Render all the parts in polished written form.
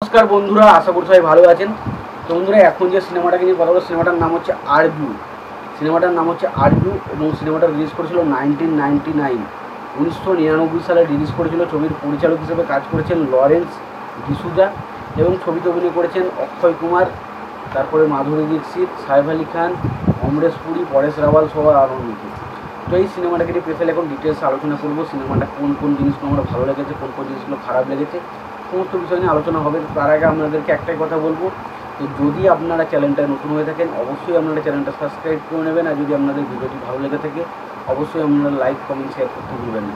নমস্কার বন্ধুরা, আশা করি সবাই ভালো আছেন। তো বন্ধুরা, এখন যে সিনেমাটাকে নিয়ে কথা বলবো, সিনেমাটার নাম হচ্ছে আরজু। এবং সিনেমাটা রিলিজ করেছিল 1999 সালে রিলিজ করেছিল। ছবির পরিচালক হিসেবে কাজ করেছেন লরেন্স ডিসুজা এবং ছবিতে অভিনয় করেছেন অক্ষয় কুমার, তারপরে মাধুরী দীক্ষিত, সাইফ আলি খান, অমরেশ পুরী, পরেশ রাওয়াল সহ আরও অনেকে। তো এই সিনেমাটাকে নিয়ে স্পেশালি এখন ডিটেলস আলোচনা করবো। সিনেমাটা কোন কোন জিনিসগুলো আমার ভালো লেগেছে, কোন কোন জিনিসগুলো খারাপ লেগেছে, সমস্ত বিষয় নিয়ে আলোচনা হবে। তার আগে আপনাদেরকে একটাই কথা বলবো, তো যদি আপনারা চ্যানেলটায় নতুন হয়ে থাকেন অবশ্যই আপনারা চ্যানেলটা সাবস্ক্রাইব করে নেবেন। আর যদি আপনাদের ভিডিওটি ভালো লেগে থাকে অবশ্যই আপনারা লাইক কমেন্ট শেয়ার করতে ভুলবেন না।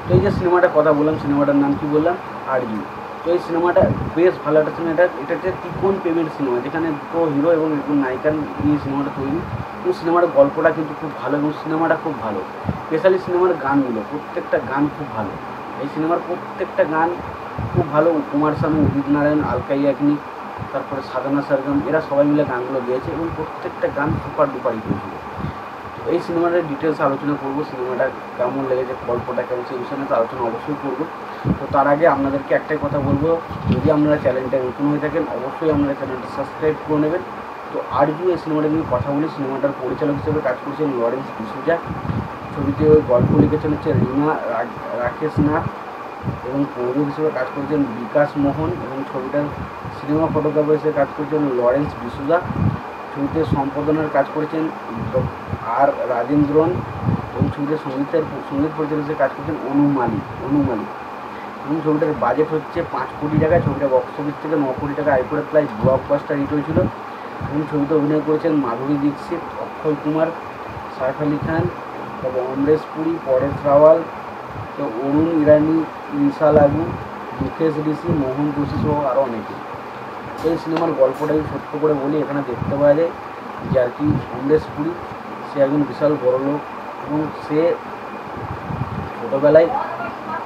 তো এই যে সিনেমাটার কথা বললাম, সিনেমাটার নাম কি বললাম, আরজু। তো এই সিনেমাটা বেশ ভালো একটা সিনেমা। এটা হচ্ছে ত্রিকোণ প্রেমের সিনেমা, যেখানে দুটো হিরো এবং একজন নায়িকা নিয়ে সিনেমাটা তৈরি। এবং সিনেমার গল্পটা কিন্তু খুব ভালো এবং সিনেমাটা খুব ভালো। স্পেশালি সিনেমার গানগুলো, প্রত্যেকটা গান খুব ভালো। এই সিনেমার প্রত্যেকটা গান খুব ভালো। কুমার শানু, উদিত নারায়ণ, আলকা ইয়াগনিক, তারপরে সাধনা সরগম, এরা সবাই মিলে গানগুলো গেয়েছে এবং প্রত্যেকটা গান সুপার ডুপার হিট হয়েছিল। তো এই সিনেমাটার ডিটেলস আলোচনা করবো, সিনেমাটা কেমন লেগেছে, গল্পটা কেমন, সেই বিষয়ে তো আলোচনা অবশ্যই করবো। তো তার আগে আপনাদেরকে একটাই কথা বলবো, যদি আপনারা চ্যানেলটায় নতুন হয়ে থাকেন অবশ্যই আপনারা চ্যানেলটা সাবস্ক্রাইব করে নেবেন। তো আরজু এই সিনেমাটা নিয়ে কথা বলি। সিনেমাটার পরিচালক হিসেবে কাজ করেছেন লরেন্স ডিসুজা। ছবিতে গল্প লিখেছেন হচ্ছে রিমা রাকেশ নাথ এবং প্রযোজক হিসেবে কাজ করেছেন বিকাশ মোহন এবং ছবিটার সিনেমা ফটোগ্রাফার হিসেবে কাজ করেছেন লরেন্স ডিসুজা। ছবিতে সম্পাদনার কাজ করেছেন আর রাজেন্দ্রন এবং ছবিতে সঙ্গীত পরিচালক হিসেবে কাজ করেছেন অনু মালিক। এবং ছবিটার বাজেট হচ্ছে 5 কোটি টাকা। ছবিটা বক্স অফিস থেকে 9 কোটি টাকা আয় করে প্রায় ব্লকবাস্টার হিট হয়েছিল। এবং ছবিতে অভিনয় করেছেন মাধুরী দীক্ষিত, অক্ষয় কুমার, সাইফ আলি খান, তারপর অমরেশ পুরী, পরেশ রাওয়াল, তো অরুণ ইরানি, ঈশা লাগু, মুকেশ ঋষি, মোহন যোশী সহ আরও অনেকে। তো এই সিনেমার গল্পটাই ছোট্ট করে বলি। এখানে দেখতে পাওয়া যায় যে আর কি অমরেশ পুরী সে একজন বিশাল বড় লোক এবং সে ছোটোবেলায়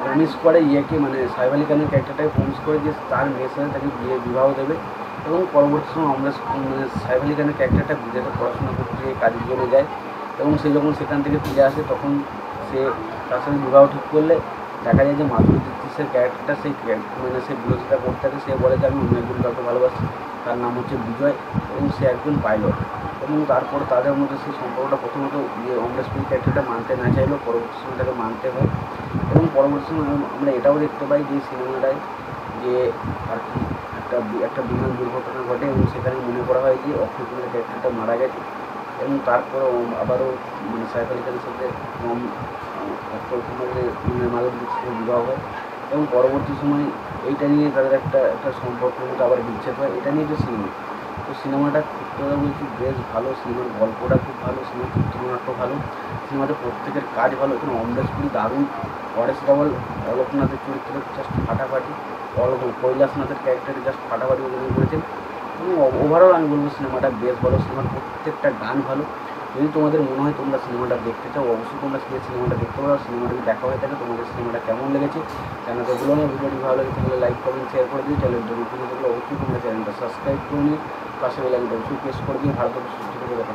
প্রমিস করে মানে সাইফ আলি খানের ক্যারেক্টারটাকে প্রমিস করে যে তার মেয়ের সাথে তাকে বিবাহ দেবে। এবং পরবর্তী সময় অমরেশ সাইফ আলি খানের ক্যারেক্টারটা বিদেশে পড়াশোনা করতে কাজের জন্য যায় এবং সে যখন সেখান থেকে ফিরে আসে তখন সে তার সাথে বিবাহ ঠিক করলে দেখা যায় যে মাধুরী দীক্ষিতের ক্যারেক্টারটা সে বিরোধিতা করতে থাকে। সে বলে যে আমি অন্য একজন কাউকে ভালোবাসি, তার নাম হচ্ছে বিজয় এবং সে একজন পাইলট। এবং তারপর তাদের মধ্যে সেই সম্পর্কটা প্রথমত অমরেশ পুরী ক্যারেক্টারটা মানতে না চাইলেও পরবর্তী সময় তাকে মানতে হয়। এবং পরবর্তী সময় আমরা এটাও দেখতে পাই যে সিনেমাটায় যে আর কি একটা বিমান দুর্ঘটনা ঘটে এবং সেখানে মনে করা হয় যে অক্ষয় কুমারের ক্যারেক্টারটা মারা গেছে। এবং তারপরে আবারও সাইফ আলি খানের সাথে অক্ষয় কুমারের মাধুরী দীক্ষিতের বিবাহ হয় এবং পরবর্তী সময় এইটা নিয়ে তাদের একটা সম্পর্কের মধ্যে আবার বিচ্ছেদ হয়। এটা নিয়ে যে সিনেমা, তো সিনেমাটা কথা বলছি বেশ ভালো। সিনেমার গল্পটা খুব ভালো, সিনেমার চিত্রনাট্য ভালো, সিনেমাতে প্রত্যেকের কাজ ভালো। এখানে অমরেশ পুরী দারুণ, পরেশ রাওয়াল অলোকনাথের চরিত্রে জাস্ট ফাটাফাটি, কৈলাসনাথের ক্যারেক্টারে জাস্ট ফাটাফাটি অভিনয় করেছেন। এবং ওভারঅল আমি বলবো সিনেমাটা বেশ ভালো। সিনেমার প্রত্যেকটা গান ভালো। যদি তোমাদের মনে হয় তোমরা সিনেমাটা দেখতে চাও অবশ্যই তোমরা সিনেমাটা দেখতে পারো। সিনেমাটা যদি দেখা হয়ে থাকে তোমাদের সিনেমাটা কেমন লেগেছে জানাতে ভুলো না। ভিডিওটি ভালো লেগেছে তাহলে লাইক কমেন্ট শেয়ার করে দিও। চ্যানেলটা নতুন হয়ে থাকলে অবশ্যই তোমরা চ্যানেলটা সাবস্ক্রাইব করে নিয়ে পাশে বেল আইকনটা অবশ্যই প্রেস করে দিয়ে ভালো করে সুস্থ করে দেখা